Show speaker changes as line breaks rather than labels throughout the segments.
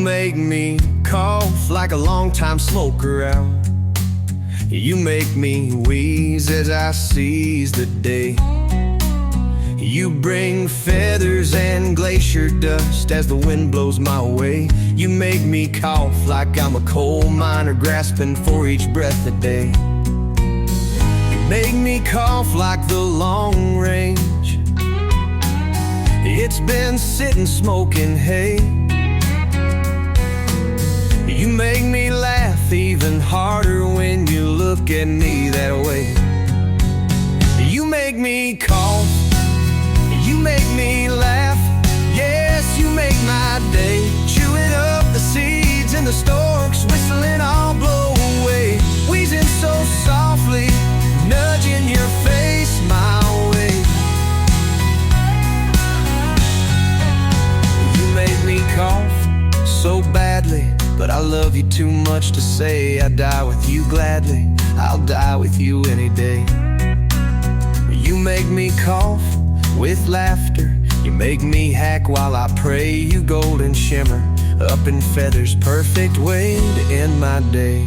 make me cough like a long-time smoker out. You make me wheeze as I seize the day. You bring feathers and glacier dust as the wind blows my way. You make me cough like I'm a coal miner grasping for each breath a day. You make me cough like the long range. It's been sitting smoking hay. You make me laugh even harder when you look at me that way. You make me cough, you make me laugh. Yes, you make my day. Chewing up the seeds and the storks, whistling all blow away. Wheezing so softly, nudging your face my way. You make me cough so badly, but I love you too much to say I'd die with you gladly. I'll die with you any day. You make me cough with laughter. You make me hack while I pray. You golden shimmer up in feathers, perfect way to end my day.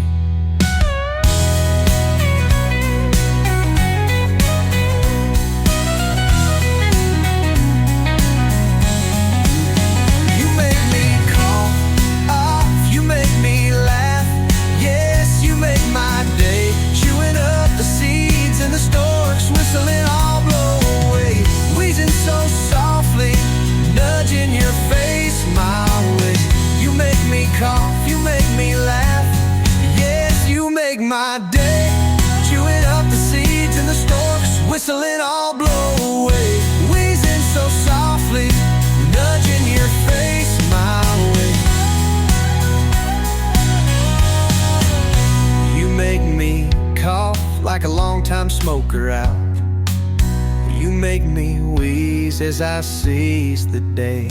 Cough, you make me laugh. Yes, you make my day. Chewing up the seeds and the storks, whistling all blow away. Wheezing so softly, nudging your face my way. You make me cough like a long-time smoker out. You make me wheeze as I seize the day.